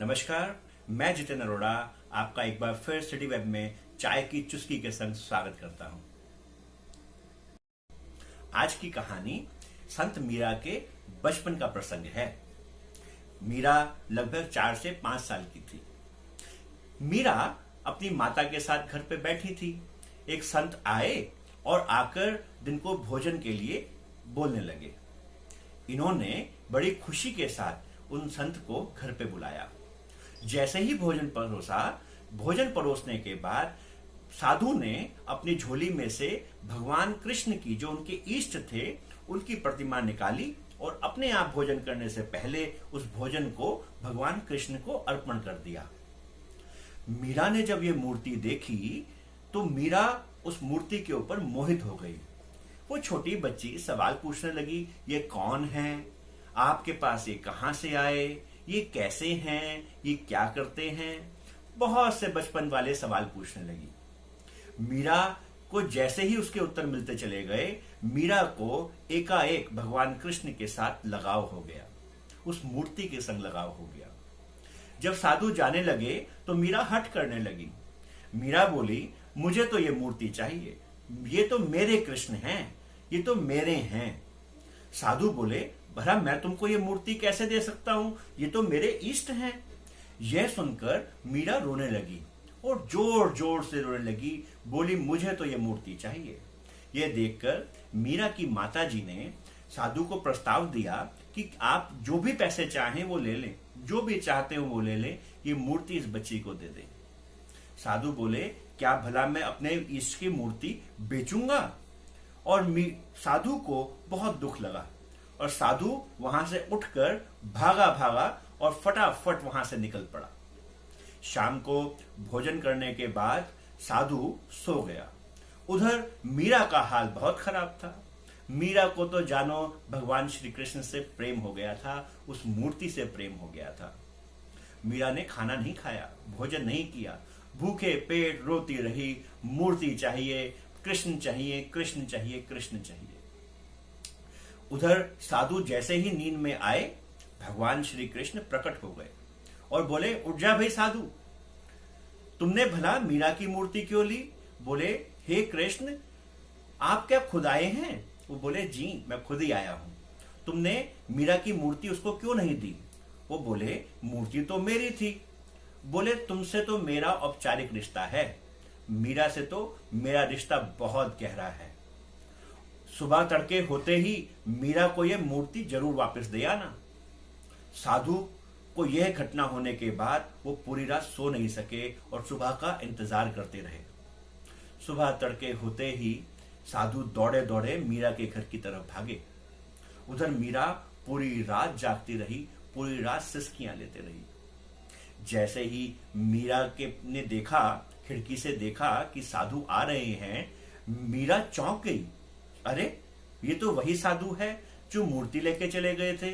नमस्कार, मैं जितेन अरोड़ा आपका एक बार फिर सिटी वेब में चाय की चुस्की के संग स्वागत करता हूं। आज की कहानी संत मीरा के बचपन का प्रसंग है। मीरा लगभग 4 से 5 साल की थी। मीरा अपनी माता के साथ घर पे बैठी थी। एक संत आए और आकर दिन को भोजन के लिए बोलने लगे। इन्होंने बड़ी खुशी के साथ उन संत को घर पे बुलाया। जैसे ही भोजन परोसा, भोजन परोसने के बाद साधु ने अपनी झोली में से भगवान कृष्ण की, जो उनके इष्ट थे, उनकी प्रतिमा निकाली और अपने आप भोजन करने से पहले उस भोजन को भगवान कृष्ण को अर्पण कर दिया। मीरा ने जब ये मूर्ति देखी तो मीरा उस मूर्ति के ऊपर मोहित हो गई। वो छोटी बच्ची सवाल पूछने लगी, ये कौन है? आपके पास ये कहां से आए? ये कैसे हैं? ये क्या करते हैं? बहुत से बचपन वाले सवाल पूछने लगी। मीरा को जैसे ही उसके उत्तर मिलते चले गए, मीरा को एकाएक भगवान कृष्ण के साथ लगाव हो गया, उस मूर्ति के संग लगाव हो गया। जब साधु जाने लगे तो मीरा हट करने लगी। मीरा बोली, मुझे तो ये मूर्ति चाहिए, ये तो मेरे कृष्ण हैं, ये तो मेरे हैं। साधु बोले, भला मैं तुमको ये मूर्ति कैसे दे सकता हूं, ये तो मेरे इष्ट हैं। यह सुनकर मीरा रोने लगी और जोर जोर से रोने लगी। बोली, मुझे तो ये मूर्ति चाहिए। यह देखकर मीरा की माताजी ने साधु को प्रस्ताव दिया कि आप जो भी पैसे चाहें वो ले लें, जो भी चाहते हो वो ले लें, ये मूर्ति इस बच्ची को दे दें। साधु बोले, क्या भला मैं अपने इष्ट की मूर्ति बेचूंगा? और साधु को बहुत दुख लगा और साधु वहां से उठकर भागा और फटाफट वहां से निकल पड़ा। शाम को भोजन करने के बाद साधु सो गया। उधर मीरा का हाल बहुत खराब था। मीरा को तो जानो भगवान श्री कृष्ण से प्रेम हो गया था, उस मूर्ति से प्रेम हो गया था। मीरा ने खाना नहीं खाया, भोजन नहीं किया, भूखे पेट रोती रही। मूर्ति चाहिए, कृष्ण चाहिए, कृष्ण चाहिए, कृष्ण चाहिए। उधर साधु जैसे ही नींद में आए, भगवान श्री कृष्ण प्रकट हो गए और बोले, उठ जा भाई साधु, तुमने भला मीरा की मूर्ति क्यों ली? बोले, हे कृष्ण, आप क्या खुद आए हैं? वो बोले, जी मैं खुद ही आया हूं। तुमने मीरा की मूर्ति उसको क्यों नहीं दी? वो बोले, मूर्ति तो मेरी थी। बोले, तुमसे तो मेरा औपचारिक रिश्ता है, मीरा से तो मेरा रिश्ता बहुत गहरा है। सुबह तड़के होते ही मीरा को यह मूर्ति जरूर वापस दे आना। साधु को यह घटना होने के बाद वो पूरी रात सो नहीं सके और सुबह का इंतजार करते रहे। सुबह तड़के होते ही साधु दौड़े दौड़े मीरा के घर की तरफ भागे। उधर मीरा पूरी रात जागती रही, पूरी रात सिसकियां लेते रही। जैसे ही मीरा ने देखा, खिड़की से देखा कि साधु आ रहे हैं, मीरा चौंक गई। अरे, ये तो वही साधु है जो मूर्ति लेके चले गए थे।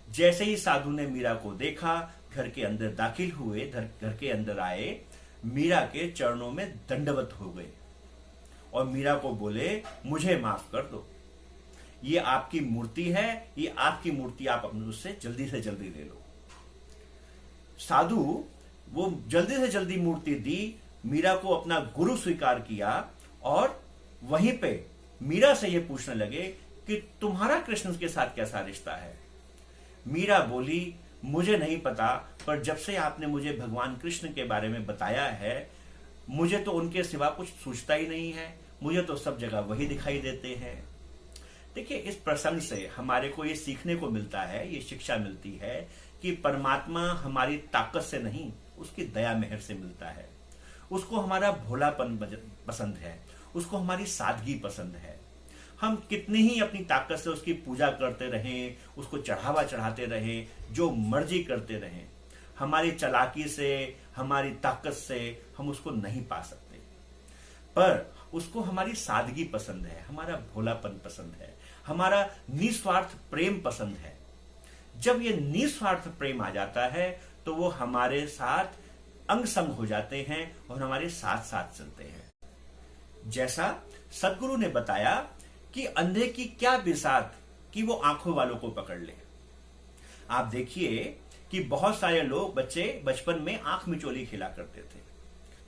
जैसे ही साधु ने मीरा को देखा, घर के अंदर दाखिल हुए, घर के अंदर आए, मीरा के चरणों में दंडवत हो गए और मीरा को बोले, मुझे माफ कर दो, ये आपकी मूर्ति है, ये आपकी मूर्ति, आप अपने उससे जल्दी से जल्दी ले लो। साधु वो जल्दी से जल्दी मूर्ति दी, मीरा को अपना गुरु स्वीकार किया और वहीं पे मीरा से ये पूछने लगे कि तुम्हारा कृष्ण के साथ कैसा रिश्ता है? मीरा बोली, मुझे नहीं पता, पर जब से आपने मुझे भगवान कृष्ण के बारे में बताया है, मुझे तो उनके सिवा कुछ सूझता ही नहीं है, मुझे तो सब जगह वही दिखाई देते हैं। देखिए, इस प्रसंग से हमारे को ये सीखने को मिलता है, ये शिक्षा मिलती है कि परमात्मा हमारी ताकत से नहीं, उसकी दया मेहर से मिलता है। उसको हमारा भोलापन पसंद है, उसको हमारी सादगी पसंद है। हम कितनी ही अपनी ताकत से उसकी पूजा करते रहें, उसको चढ़ावा चढ़ाते रहें, जो मर्जी करते रहें, हमारी चालाकी से, हमारी ताकत से हम उसको नहीं पा सकते। पर उसको हमारी सादगी पसंद है, हमारा भोलापन पसंद है, हमारा निस्वार्थ प्रेम पसंद है। जब ये निस्वार्थ प्रेम आ जाता है तो वो हमारे साथ अंग संग हो जाते हैं और हमारे साथ साथ चलते हैं। जैसा सदगुरु ने बताया कि अंधे की क्या बिसात कि वो आंखों वालों को पकड़ ले। आप देखिए कि बहुत सारे लोग बच्चे बचपन में आंख मिचोली खेला करते थे।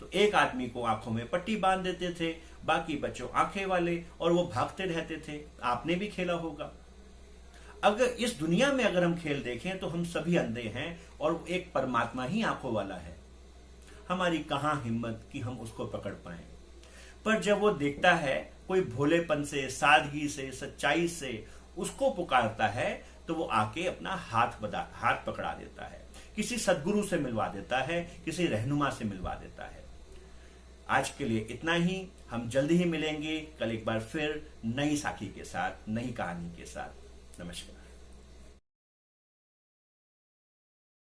तो एक आदमी को आंखों में पट्टी बांध देते थे, बाकी बच्चों आंखें वाले, और वो भागते रहते थे। आपने भी खेला होगा। अगर इस दुनिया में अगर हम खेल देखें तो हम सभी अंधे हैं और एक परमात्मा ही आंखों वाला है। हमारी कहां हिम्मत कि हम उसको पकड़ पाए। पर जब वो देखता है कोई भोलेपन से, सादगी से, सच्चाई से उसको पुकारता है, तो वो आके अपना हाथ पकड़ा देता है, किसी सदगुरु से मिलवा देता है, किसी रहनुमा से मिलवा देता है। आज के लिए इतना ही। हम जल्दी ही मिलेंगे कल एक बार फिर नई साखी के साथ, नई कहानी के साथ। नमस्कार।